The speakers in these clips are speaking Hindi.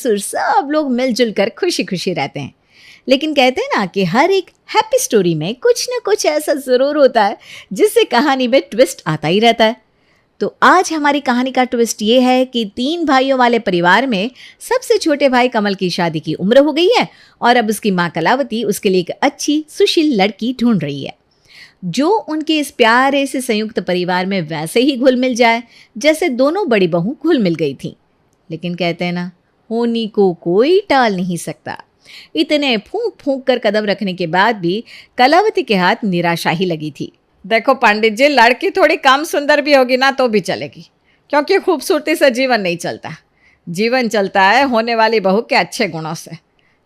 सब लोग मिलजुल कर खुशी खुशी रहते हैं। लेकिन कहते हैं ना कि हर एक हैप्पी स्टोरी में कुछ ना कुछ ऐसा ज़रूर होता है जिससे कहानी में ट्विस्ट आता ही रहता है। तो आज हमारी कहानी का ट्विस्ट ये है कि 3 भाइयों वाले परिवार में सबसे छोटे भाई कमल की शादी की उम्र हो गई है और अब उसकी माँ कलावती उसके लिए एक अच्छी सुशील लड़की ढूंढ रही है जो उनके इस प्यारे से संयुक्त परिवार में वैसे ही घुल मिल जाए जैसे दोनों बड़ी बहू घुल मिल गई थी। लेकिन कहते हैं ना, होनी को कोई टाल नहीं सकता। इतने फूंक फूंक कर कदम रखने के बाद भी कलावती के हाथ निराशा ही लगी थी। देखो पंडित जी, लड़की थोड़ी कम सुंदर भी होगी ना तो भी चलेगी, क्योंकि खूबसूरती से जीवन नहीं चलता। जीवन चलता है होने वाली बहू के अच्छे गुणों से।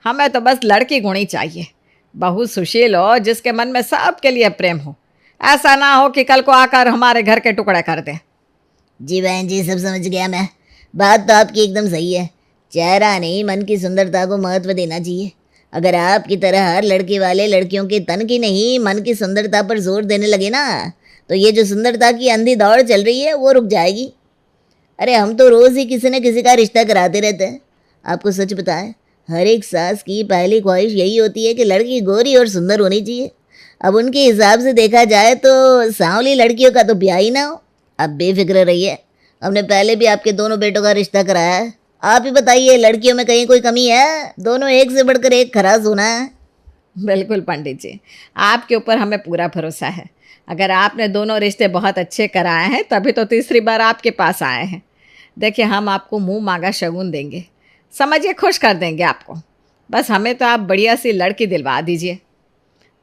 हमें तो बस लड़की गुणी चाहिए, बहू सुशील हो जिसके मन में सबके लिए प्रेम हो। ऐसा ना हो कि कल को आकर हमारे घर के टुकड़े कर दे। जी बहन जी, सब समझ गया मैं। बात तो आपकी एकदम सही है। चेहरा नहीं, मन की सुंदरता को महत्व देना चाहिए। अगर आपकी तरह हर लड़के वाले लड़कियों के तन की नहीं मन की सुंदरता पर जोर देने लगे ना, तो ये जो सुंदरता की अंधी दौड़ चल रही है वो रुक जाएगी। अरे हम तो रोज़ ही किसी न किसी का रिश्ता कराते रहते हैं। आपको सच बताएं, हर एक सास की पहली ख्वाहिश यही होती है कि लड़की गोरी और सुंदर होनी चाहिए। अब उनके हिसाब से देखा जाए तो सांवली लड़कियों का तो ब्याह ही ना हो। अब बेफिक्र रहिए, हमने पहले भी आपके दोनों बेटों का रिश्ता कराया है। आप ही बताइए, लड़कियों में कहीं कोई कमी है? दोनों एक से बढ़कर एक खरास होना है। बिल्कुल पंडित जी, आपके ऊपर हमें पूरा भरोसा है। अगर आपने दोनों रिश्ते बहुत अच्छे कराए हैं तभी तो तीसरी बार आपके पास आए हैं। देखिए, हम आपको मुंह मांगा शगुन देंगे, समझिए खुश कर देंगे आपको। बस हमें तो आप बढ़िया सी लड़की दिलवा दीजिए।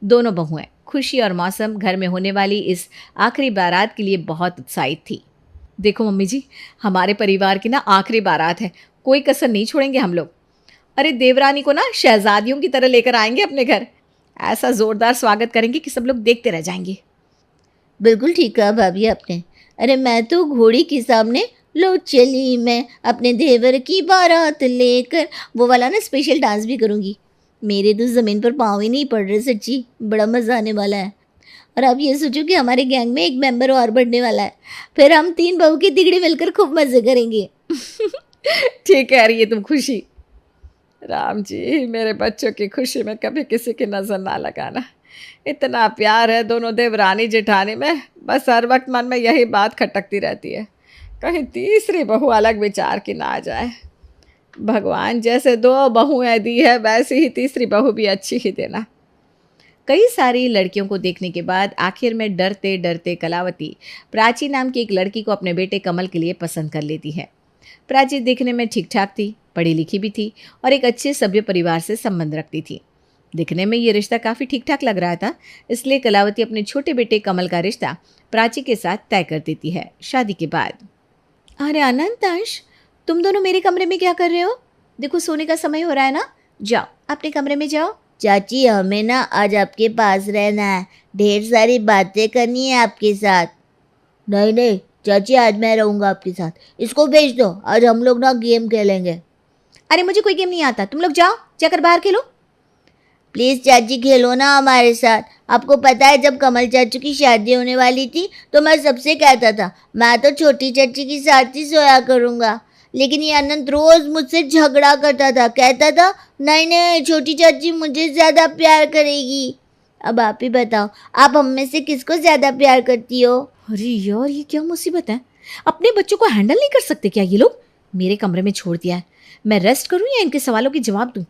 दोनों बहुएं खुशी और मौसम घर में होने वाली इस आखिरी बारात के लिए बहुत उत्साहित थी। देखो मम्मी जी, हमारे परिवार की ना आखिरी बारात है, कोई कसर नहीं छोड़ेंगे हम लोग। अरे देवरानी को ना शहजादियों की तरह लेकर आएंगे अपने घर। ऐसा जोरदार स्वागत करेंगे कि सब लोग देखते रह जाएंगे। बिल्कुल ठीक कहा भाभी आपने। अरे मैं तो घोड़ी के सामने लो चली मैं अपने देवर की बारात लेकर, वो वाला ना स्पेशल डांस भी करूँगी। मेरे तो ज़मीन पर पाँव ही नहीं पड़ रहे, सच्ची बड़ा मज़ा आने वाला है। और अब ये सोचो कि हमारे गैंग में एक मेंबर और बढ़ने वाला है, फिर हम 3 बहू की तिगड़ी मिलकर खूब मज़े करेंगे। ठीक है, रही है तुम खुशी। राम जी, मेरे बच्चों की खुशी में कभी किसी की नज़र ना लगाना। इतना प्यार है दोनों देवरानी जेठानी में, बस हर वक्त मन में यही बात खटकती रहती है, कहीं तीसरी बहू अलग विचार की ना आ जाए। भगवान जैसे 2 बहुएं दी है वैसी ही तीसरी बहू भी अच्छी ही देना। कई सारी लड़कियों को देखने के बाद आखिर में डरते डरते कलावती प्राची नाम की एक लड़की को अपने बेटे कमल के लिए पसंद कर लेती है। प्राची दिखने में ठीक ठाक थी, पढ़ी लिखी भी थी और एक अच्छे सभ्य परिवार से संबंध रखती थी। दिखने में ये रिश्ता काफ़ी ठीक ठाक लग रहा था, इसलिए कलावती अपने छोटे बेटे कमल का रिश्ता प्राची के साथ तय कर देती है शादी के बाद। अरे अनंत, अंश, तुम दोनों मेरे कमरे में क्या कर रहे हो? देखो सोने का समय हो रहा है ना, जाओ अपने कमरे में जाओ। चाची, हमें ना आज आपके पास रहना है, ढेर सारी बातें करनी है आपके साथ। नहीं नहीं चाची, आज मैं रहूँगा आपके साथ। इसको भेज दो, आज हम लोग ना गेम खेलेंगे। अरे मुझे कोई गेम नहीं आता, तुम लोग जाओ जाकर बाहर खेलो। प्लीज़ चाची, खेलो ना हमारे साथ। आपको पता है, जब कमल चाचू की शादी होने वाली थी तो मैं सबसे कहता था मैं तो छोटी चाची के साथ ही सोया करूँगा, लेकिन ये अनंत रोज़ मुझसे झगड़ा करता था, कहता था नहीं नहीं छोटी चाची मुझे ज़्यादा प्यार करेगी। अब आप ही बताओ, आप हम में से किसको ज़्यादा प्यार करती हो? अरे यार, ये क्या मुसीबत है? अपने बच्चों को हैंडल नहीं कर सकते क्या ये लोग? मेरे कमरे में छोड़ दिया है, मैं रेस्ट करूं या इनके सवालों के जवाब दूं?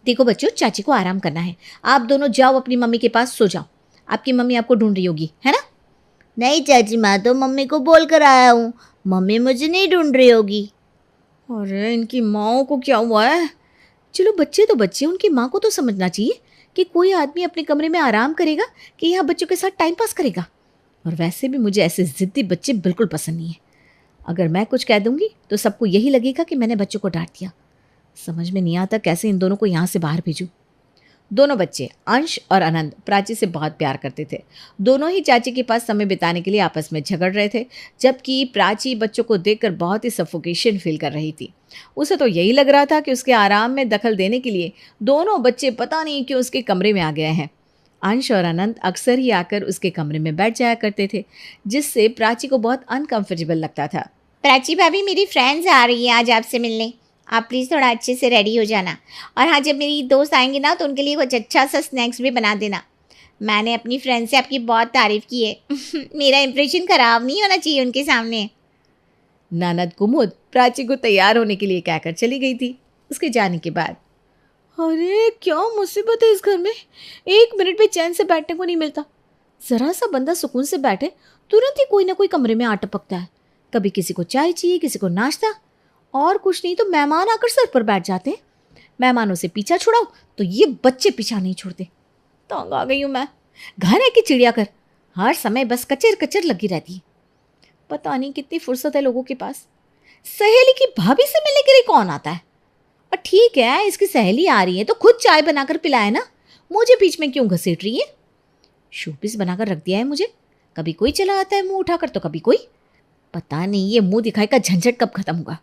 देखो बच्चों, चाची को आराम करना है, आप दोनों जाओ अपनी मम्मी के पास सो जाओ। आपकी मम्मी आपको ढूंढ रही होगी, है ना? नहीं चाची, मैं तो मम्मी को बोल कर आया हूँ, मम्मी मुझे नहीं ढूंढ रही होगी। अरे इनकी माँओं को क्या हुआ है? चलो बच्चे तो बच्चे, उनकी माँ को तो समझना चाहिए कि कोई आदमी अपने कमरे में आराम करेगा कि यहाँ बच्चों के साथ टाइम पास करेगा। और वैसे भी मुझे ऐसे ज़िद्दी बच्चे बिल्कुल पसंद नहीं है। अगर मैं कुछ कह दूंगी तो सबको यही लगेगा कि मैंने बच्चों को डांट दिया। समझ में नहीं आता कैसे इन दोनों को यहाँ से बाहर भेजूं। दोनों बच्चे अंश और आनंद प्राची से बहुत प्यार करते थे। दोनों ही चाची के पास समय बिताने के लिए आपस में झगड़ रहे थे, जबकि प्राची बच्चों को देखकर बहुत ही सफोकेशन फील कर रही थी। उसे तो यही लग रहा था कि उसके आराम में दखल देने के लिए दोनों बच्चे पता नहीं क्यों उसके कमरे में आ गए हैं। अंश और अनंत अक्सर ही आकर उसके कमरे में बैठ जाया करते थे, जिससे प्राची को बहुत अनकंफर्टेबल लगता था। प्राची भाभी, मेरी फ्रेंड्स आ रही है आज आपसे मिलने, आप प्लीज़ थोड़ा अच्छे से रेडी हो जाना, और हाँ, जब मेरी दोस्त आएंगी ना तो उनके लिए कुछ अच्छा सा स्नैक्स भी बना देना। मैंने अपनी फ्रेंड से आपकी बहुत तारीफ़ की है। मेरा इंप्रेशन ख़राब नहीं होना चाहिए उनके सामने। ननद कुमुद प्राची को तैयार होने के लिए कहकर चली गई थी। उसके जाने के बाद, अरे क्या मुसीबत है इस घर में, 1 मिनट भी चैन से बैठने को नहीं मिलता। ज़रा सा बंदा सुकून से बैठे तुरंत ही कोई ना कोई कमरे में आ टपकता है। कभी किसी को चाय चाहिए, किसी को नाश्ता, और कुछ नहीं तो मेहमान आकर सर पर बैठ जाते हैं। मेहमानों से पीछा छुड़ाओ तो ये बच्चे पीछा नहीं छोड़ते। तंग आ गई हूँ मैं। घर है कि चिड़ियाघर, हर समय बस कचर कचर लगी रहती है। पता नहीं कितनी फुर्सत है लोगों के पास। सहेली की भाभी से मिलने के लिए कौन आता है? और ठीक है, इसकी सहेली आ रही है तो खुद चाय बनाकर पिलाए ना, मुझे बीच में क्यों घसीट रही है? शोपीस बनाकर रख दिया है मुझे। कभी कोई चला आता है मुंह उठाकर तो कभी कोई। पता नहीं ये मुंह दिखाई का झंझट कब खत्म होगा।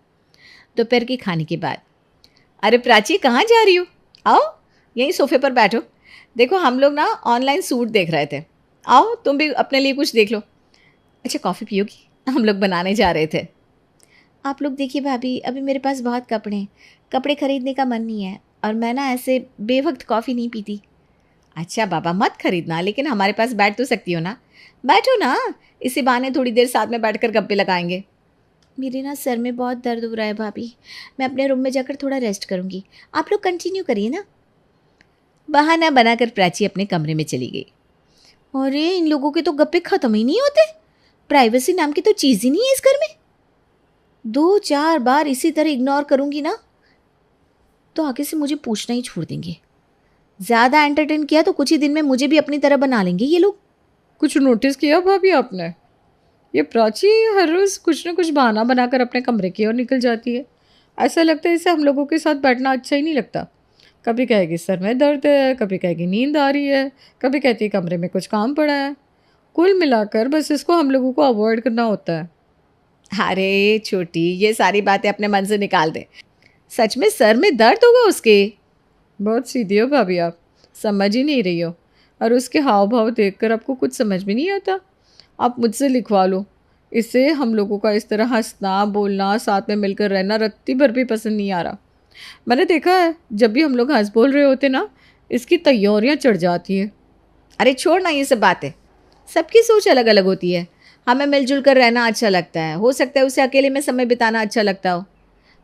दोपहर के खाने के बाद, अरे प्राची कहाँ जा रही हो? आओ यहीं सोफे पर बैठो। देखो हम लोग ना ऑनलाइन सूट देख रहे थे। आओ तुम भी अपने लिए कुछ देख लो। अच्छा कॉफ़ी पियोगी? हम लोग बनाने जा रहे थे। आप लोग देखिए भाभी, अभी मेरे पास बहुत कपड़े हैं, कपड़े खरीदने का मन नहीं है, और मैं ना ऐसे बेवक्त कॉफ़ी नहीं पीती। अच्छा बाबा मत खरीदना, लेकिन हमारे पास बैठ तो सकती हो ना। बैठो ना, इसी बहाने थोड़ी देर साथ में बैठकर गप्पे लगाएंगे। मेरे ना सर में बहुत दर्द हो रहा है भाभी, मैं अपने रूम में जाकर थोड़ा रेस्ट करूँगी, आप लोग कंटिन्यू करिए ना। बहाना बनाकर प्राची अपने कमरे में चली गई। अरे इन लोगों के तो गप्पे ख़त्म ही नहीं होते। प्राइवेसी नाम की तो चीज़ ही नहीं है इस घर में। 2-4 बार इसी तरह इग्नोर करूँगी ना तो आगे से मुझे पूछना ही छोड़ देंगे। ज़्यादा एंटरटेन किया तो कुछ ही दिन में मुझे भी अपनी तरह बना लेंगे ये लोग। कुछ नोटिस किया भाभी आपने? ये प्राची हर रोज़ कुछ न कुछ बहाना बनाकर अपने कमरे की ओर निकल जाती है। ऐसा लगता है इसे हम लोगों के साथ बैठना अच्छा ही नहीं लगता। कभी कहेगी सर में दर्द है, कभी कहेगी नींद आ रही है, कभी कहती है कमरे में कुछ काम पड़ा है। कुल मिलाकर बस इसको हम लोगों को अवॉइड करना होता है। अरे छोटी, ये सारी बातें अपने मन से निकाल दे। सच में सर में दर्द होगा उसके? बहुत सीधी हो भाभी आप, समझ ही नहीं रही हो। और उसके हाव भाव देखकर आपको कुछ समझ में नहीं आता। आप मुझसे लिखवा लो। इससे हम लोगों का इस तरह हंसना बोलना साथ में मिलकर रहना रत्ती भर भी पसंद नहीं आ रहा। मैंने देखा है जब भी हम लोग हंस बोल रहे होते ना, इसकी तैयारियाँ चढ़ जाती है। अरे छोड़ ना ये सब बातें, सबकी सोच अलग अलग होती है। हमें मिलजुल कर रहना अच्छा लगता है, हो सकता है उसे अकेले में समय बिताना अच्छा लगता हो।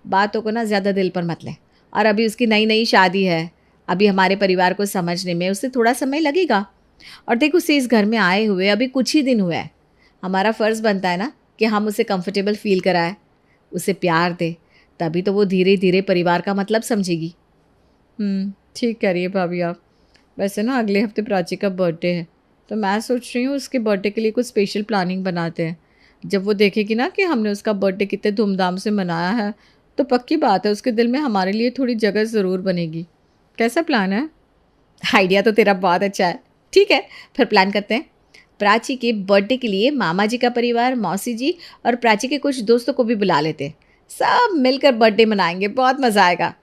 बातों को ना ज़्यादा दिल पर मत लें। और अभी उसकी नई नई शादी है, अभी हमारे परिवार को समझने में उसे थोड़ा समय लगेगा। और देख उसे इस घर में आए हुए अभी कुछ ही दिन हुआ है। हमारा फ़र्ज़ बनता है ना कि हम उसे कंफर्टेबल फील कराएं, उसे प्यार दें, तभी तो वो धीरे धीरे परिवार का मतलब समझेगी। ठीक कह रही है भाभी आप। वैसे ना अगले हफ्ते प्राची का बर्थडे है, तो मैं सोच रही हूँ उसके बर्थडे के लिए कुछ स्पेशल प्लानिंग बनाते हैं। जब वो देखेगी ना कि हमने उसका बर्थडे कितने धूमधाम से मनाया है, तो पक्की बात है उसके दिल में हमारे लिए थोड़ी जगह ज़रूर बनेगी। कैसा प्लान है? आइडिया तो तेरा बहुत अच्छा है। ठीक है फिर प्लान करते हैं। प्राची के बर्थडे के लिए मामा जी का परिवार, मौसी जी और प्राची के कुछ दोस्तों को भी बुला लेते हैं। सब मिलकर बर्थडे मनाएंगे, बहुत मज़ा आएगा।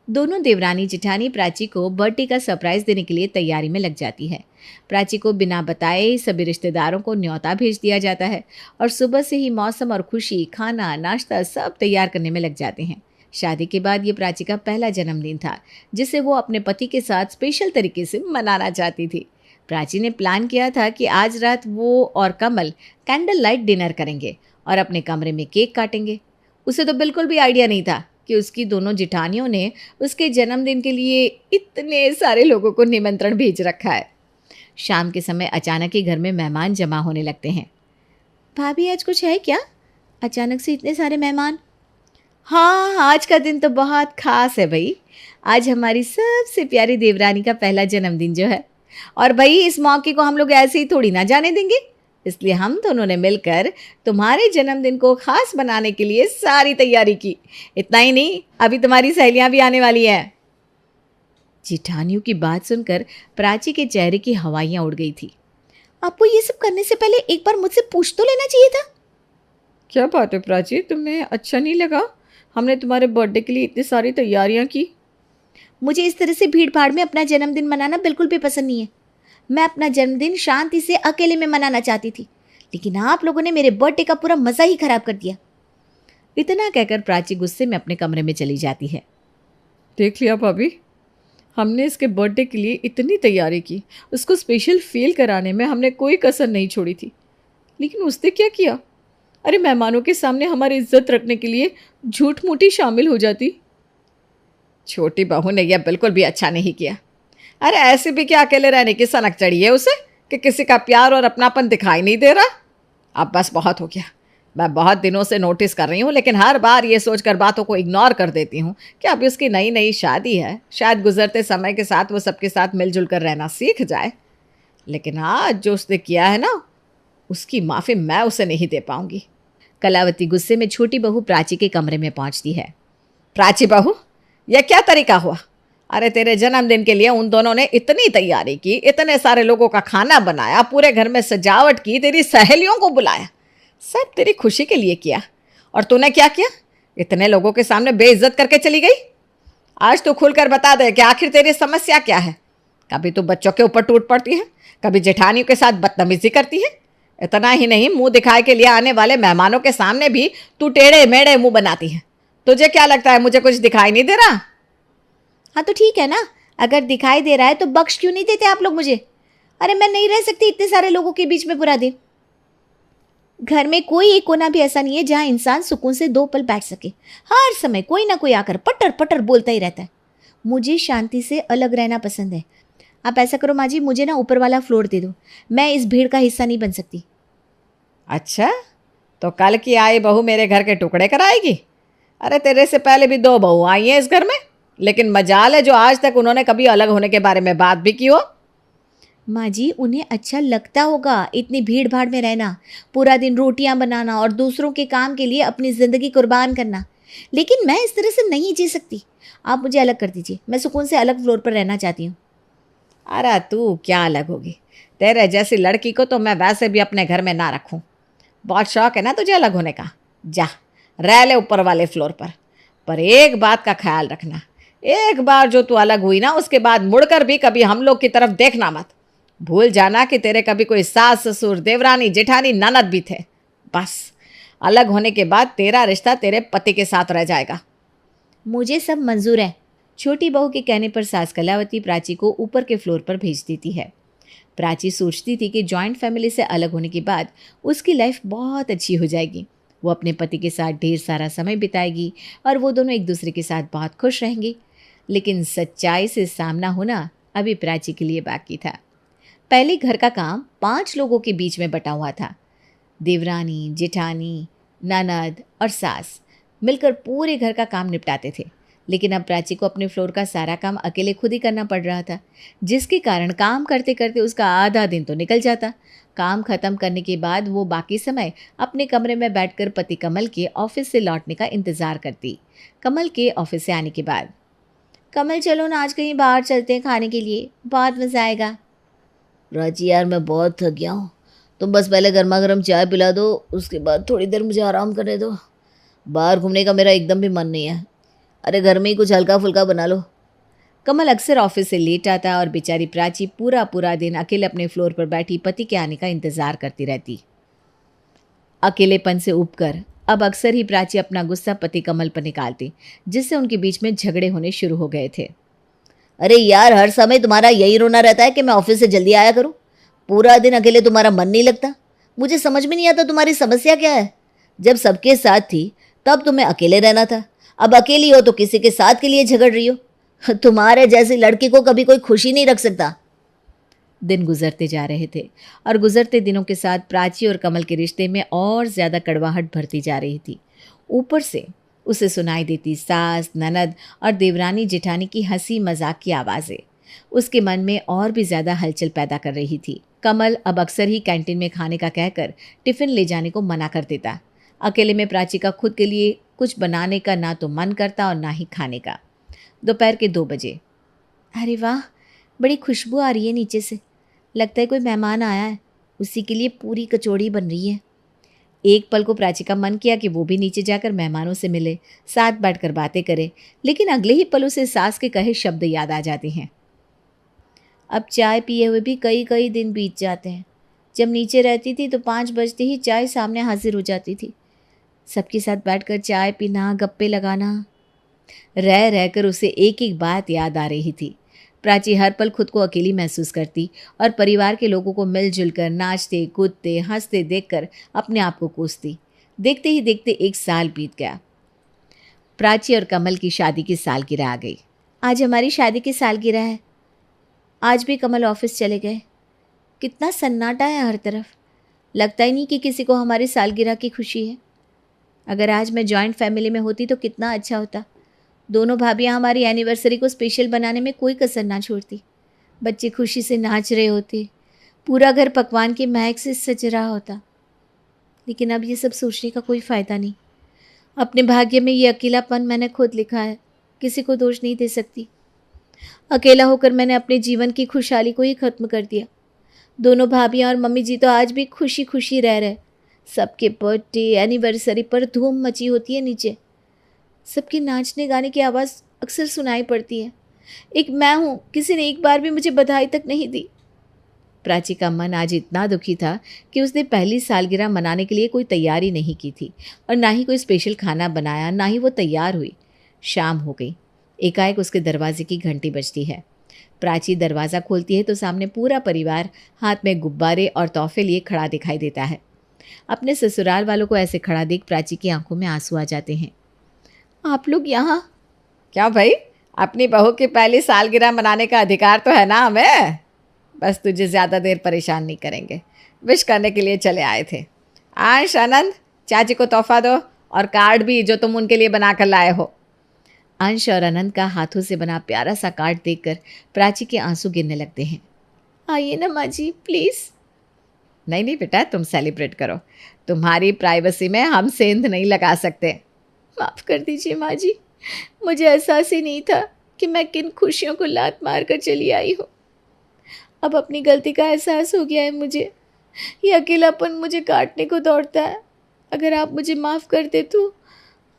दोनों देवरानी जिठानी प्राची को बर्थडे का सरप्राइज़ देने के लिए तैयारी में लग जाती है। प्राची को बिना बताए सभी रिश्तेदारों को न्योता भेज दिया जाता है और सुबह से ही मौसम और खुशी, खाना, नाश्ता सब तैयार करने में लग जाते हैं। शादी के बाद ये प्राची का पहला जन्मदिन था, जिसे वो अपने पति के साथ स्पेशल तरीके से मनाना चाहती थी। प्राची ने प्लान किया था कि आज रात वो और कमल कैंडल लाइट डिनर करेंगे और अपने कमरे में केक काटेंगे। उसे तो बिल्कुल भी आइडिया नहीं था कि उसकी दोनों जिठानियों ने उसके जन्मदिन के लिए इतने सारे लोगों को निमंत्रण भेज रखा है। शाम के समय अचानक ही घर में मेहमान जमा होने लगते हैं। भाभी आज कुछ है क्या? अचानक से इतने सारे मेहमान? हाँ, आज का दिन तो बहुत ख़ास है भाई। आज हमारी सबसे प्यारी देवरानी का पहला जन्मदिन जो है, और भाई इस मौके को हम लोग ऐसे ही थोड़ी ना जाने देंगे। इसलिए हम दोनों ने मिलकर तुम्हारे जन्मदिन को ख़ास बनाने के लिए सारी तैयारी की। इतना ही नहीं, अभी तुम्हारी सहेलियाँ भी आने वाली हैं। जिठानियों की बात सुनकर प्राची के चेहरे की हवाइयाँ उड़ गई थी। आपको ये सब करने से पहले एक बार मुझसे पूछ तो लेना चाहिए था। क्या बात है प्राची, तुम्हें अच्छा नहीं लगा हमने तुम्हारे बर्थडे के लिए इतनी सारी तैयारियां की? मुझे इस तरह से भीड़ भाड़ में अपना जन्मदिन मनाना बिल्कुल भी पसंद नहीं है। मैं अपना जन्मदिन शांति से अकेले में मनाना चाहती थी, लेकिन आप लोगों ने मेरे बर्थडे का पूरा मज़ा ही ख़राब कर दिया। इतना कहकर प्राची गुस्से में अपने कमरे में चली जाती है। देख लिया भाभी, हमने इसके बर्थडे के लिए इतनी तैयारी की, उसको स्पेशल फील कराने में हमने कोई कसर नहीं छोड़ी थी, लेकिन उसने क्या किया? अरे मेहमानों के सामने हमारी इज्जत रखने के लिए झूठ मूठी शामिल हो जाती। छोटी बहू ने यह बिल्कुल भी अच्छा नहीं किया। अरे ऐसे भी क्या अकेले रहने की सनक चढ़ी है उसे कि किसी का प्यार और अपनापन दिखाई नहीं दे रहा। अब बस बहुत हो गया। मैं बहुत दिनों से नोटिस कर रही हूँ, लेकिन हर बार ये सोचकर बातों को इग्नोर कर देती हूँ कि अभी उसकी नई नई शादी है, शायद गुजरते समय के साथ वो सबके साथ मिलजुल कर रहना सीख जाए। लेकिन आज जो उसने किया है ना, उसकी माफ़ी मैं उसे नहीं दे पाऊंगी। कलावती गुस्से में छोटी बहू प्राची के कमरे में पहुंचती है। प्राची बहू, यह क्या तरीका हुआ? अरे तेरे जन्मदिन के लिए उन दोनों ने इतनी तैयारी की, इतने सारे लोगों का खाना बनाया, पूरे घर में सजावट की, तेरी सहेलियों को बुलाया, सब तेरी खुशी के लिए किया। और तूने क्या किया? इतने लोगों के सामने बेइज्जत करके चली गई। आज तो खुलकर बता दे कि आखिर तेरी समस्या क्या है। कभी तू बच्चों के ऊपर टूट पड़ती है, कभी जेठानियों के साथ बदतमीजी करती है। इतना ही नहीं, मुंह दिखाए के लिए आने वाले मेहमानों के सामने भी तू टेढ़े मेढ़े मुंह बनाती है। तुझे क्या लगता है मुझे कुछ दिखाई नहीं दे रहा? हाँ तो ठीक है ना, अगर दिखाई दे रहा है तो बख्श क्यों नहीं देते आप लोग मुझे? अरे मैं नहीं रह सकती इतने सारे लोगों के बीच में पूरा दिन। घर में कोई एक कोना भी ऐसा नहीं है जहाँ इंसान सुकून से 2 पल बैठ सके। हर समय कोई ना कोई आकर पटर पटर बोलता ही रहता है। मुझे शांति से अलग रहना पसंद है। आप ऐसा करो माँ जी, मुझे ना ऊपर वाला फ्लोर दे दो, मैं इस भीड़ का हिस्सा नहीं बन सकती। अच्छा, तो कल की आई बहू मेरे घर के टुकड़े कराएगी? अरे तेरे से पहले भी 2 बहू आई हैं इस घर में, लेकिन मजाल है जो आज तक उन्होंने कभी अलग होने के बारे में बात भी की हो। माँ जी, उन्हें अच्छा लगता होगा इतनी भीड़ भाड़ में रहना, पूरा दिन रोटियां बनाना और दूसरों के काम के लिए अपनी ज़िंदगी कुर्बान करना, लेकिन मैं इस तरह से नहीं जी सकती। आप मुझे अलग कर दीजिए, मैं सुकून से अलग फ्लोर पर रहना चाहती हूँ। अरे तू क्या अलग होगी? तेरे जैसी लड़की को तो मैं वैसे भी अपने घर में ना रखूं। बहुत शौक है ना तुझे अलग होने का, जा रह ले ऊपर वाले फ्लोर पर एक बात का ख्याल रखना, एक बार जो तू अलग हुई ना, उसके बाद मुड़कर भी कभी हम लोग की तरफ देखना मत। भूल जाना कि तेरे कभी कोई सास ससुर देवरानी जेठानी ननद भी थे। बस अलग होने के बाद तेरा रिश्ता तेरे पति के साथ रह जाएगा। मुझे सब मंजूर है। छोटी बहू के कहने पर सास कलावती प्राची को ऊपर के फ्लोर पर भेज देती है। प्राची सोचती थी कि जॉइंट फैमिली से अलग होने के बाद उसकी लाइफ बहुत अच्छी हो जाएगी। वो अपने पति के साथ ढेर सारा समय बिताएगी और वो दोनों एक दूसरे के साथ बहुत खुश रहेंगी। लेकिन सच्चाई से सामना होना अभी प्राची के लिए बाकी था। पहले घर का काम 5 लोगों के बीच में बटा हुआ था। देवरानी, जेठानी, ननद और सास मिलकर पूरे घर का काम निपटाते थे। लेकिन अब प्राची को अपने फ्लोर का सारा काम अकेले खुद ही करना पड़ रहा था, जिसके कारण काम करते करते उसका आधा दिन तो निकल जाता। काम खत्म करने के बाद वो बाकी समय अपने कमरे में बैठकर पति कमल के ऑफिस से लौटने का इंतज़ार करती। कमल के ऑफिस से आने के बाद, कमल चलो ना आज कहीं बाहर चलते हैं खाने के लिए, बहुत मज़ा आएगा। प्राची यार, मैं बहुत थक गया हूँ, तुम बस पहले गर्मा गर्म चाय पिला दो, उसके बाद थोड़ी देर मुझे आराम करने दो। बाहर घूमने का मेरा एकदम भी मन नहीं है। अरे घर में ही कुछ हल्का फुल्का बना लो। कमल अक्सर ऑफिस से लेट आता और बेचारी प्राची पूरा पूरा दिन अकेले अपने फ्लोर पर बैठी पति के आने का इंतजार करती रहती। अकेलेपन से उबकर अब अक्सर ही प्राची अपना गुस्सा पति कमल पर निकालती, जिससे उनके बीच में झगड़े होने शुरू हो गए थे। अरे यार, हर समय तुम्हारा यही रोना रहता है कि मैं ऑफिस से जल्दी आया करूं। पूरा दिन अकेले तुम्हारा मन नहीं लगता। मुझे समझ में नहीं आता तुम्हारी समस्या क्या है। जब सबके साथ थी तब तुम्हें अकेले रहना था, अब अकेली हो तो किसी के साथ के लिए झगड़ रही हो। तुम्हारे जैसी लड़की को कभी कोई खुशी नहीं रख सकता। दिन गुजरते जा रहे थे और गुजरते दिनों के साथ प्राची और कमल के रिश्ते में और ज़्यादा कड़वाहट भरती जा रही थी। ऊपर से उसे सुनाई देती सास, ननद और देवरानी जेठानी की हंसी मजाक की आवाज़ें उसके मन में और भी ज़्यादा हलचल पैदा कर रही थी। कमल अब अक्सर ही कैंटीन में खाने का कहकर टिफ़िन ले जाने को मना कर देता। अकेले में प्राची का खुद के लिए कुछ बनाने का ना तो मन करता और ना ही खाने का। दोपहर के 2 बजे, अरे वाह, बड़ी खुशबू आ रही है नीचे से, लगता है कोई मेहमान आया है, उसी के लिए पूरी कचौड़ी बन रही है। एक पल को प्राची का मन किया कि वो भी नीचे जाकर मेहमानों से मिले, साथ बैठकर बातें करे, लेकिन अगले ही पल उसे सास के कहे शब्द याद आ जाते हैं। अब चाय पिए हुए भी कई कई दिन बीत जाते हैं। जब नीचे रहती थी तो 5 बजते ही चाय सामने हाजिर हो जाती थी। सबके साथ बैठकर चाय पीना, गप्पे लगाना। रह रहकर उसे एक एक बात याद आ रही थी। प्राची हर पल खुद को अकेली महसूस करती और परिवार के लोगों को मिलजुल कर नाचते कूदते हंसते देखकर अपने आप को कोसती। देखते ही देखते 1 साल बीत गया। प्राची और कमल की शादी की सालगिरह आ गई। आज हमारी शादी की सालगिरह है। आज भी कमल ऑफिस चले गए। कितना सन्नाटा है हर तरफ। लगता ही नहीं कि किसी को हमारी सालगिरह की खुशी है। अगर आज मैं जॉइंट फैमिली में होती तो कितना अच्छा होता। दोनों भाभियाँ हमारी एनिवर्सरी को स्पेशल बनाने में कोई कसर ना छोड़ती। बच्चे खुशी से नाच रहे होते, पूरा घर पकवान की महक से सज रहा होता। लेकिन अब ये सब सोचने का कोई फ़ायदा नहीं। अपने भाग्य में ये अकेलापन मैंने खुद लिखा है, किसी को दोष नहीं दे सकती। अकेला होकर मैंने अपने जीवन की खुशहाली को ही ख़त्म कर दिया। दोनों भाभियाँ और मम्मी जी तो आज भी खुशी खुशी रह रहे। सबके बर्थडे एनिवर्सरी पर धूम मची होती है नीचे। सबके नाचने गाने की आवाज़ अक्सर सुनाई पड़ती है। एक मैं हूँ, किसी ने एक बार भी मुझे बधाई तक नहीं दी। प्राची का मन आज इतना दुखी था कि उसने पहली सालगिरह मनाने के लिए कोई तैयारी नहीं की थी और ना ही कोई स्पेशल खाना बनाया, ना ही वो तैयार हुई। शाम हो गई। एकाएक उसके दरवाजे की घंटी बजती है। प्राची दरवाज़ा खोलती है तो सामने पूरा परिवार हाथ में गुब्बारे और तोहफे लिए खड़ा दिखाई देता है। अपने ससुराल वालों को ऐसे खड़ा देख प्राची की आंखों में आंसू आ जाते हैं। आप लोग यहाँ? क्यों भाई, अपनी बहू की पहली सालगिरह मनाने का अधिकार तो है ना हमें। बस तुझे ज़्यादा देर परेशान नहीं करेंगे, विश करने के लिए चले आए थे। आंश, आनंद, चाची को तोहफा दो और कार्ड भी जो तुम उनके लिए बना कर लाए हो। अंश और अनंत का हाथों से बना प्यारा सा कार्ड देखकर प्राची के आंसू गिरने लगते हैं। आइए ना माँ जी, प्लीज़। नहीं नहीं बेटा, तुम सेलिब्रेट करो। तुम्हारी प्राइवेसी में हम सेंध नहीं लगा सकते। माफ़ कर दीजिए माँ जी, मुझे एहसास ही नहीं था कि मैं किन खुशियों को लात मार कर चली आई हूँ। अब अपनी गलती का एहसास हो गया है मुझे। ये अकेलापन मुझे काटने को दौड़ता है। अगर आप मुझे माफ़ कर दे तो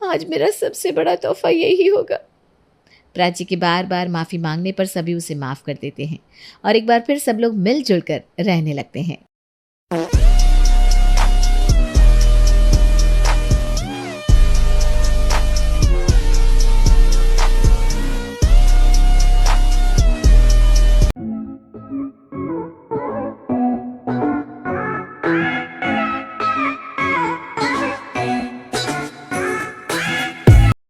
आज मेरा सबसे बड़ा तोहफा यही होगा। प्राची के बार बार माफ़ी मांगने पर सभी उसे माफ़ कर देते हैं और एक बार फिर सब लोग मिलजुल कर रहने लगते हैं।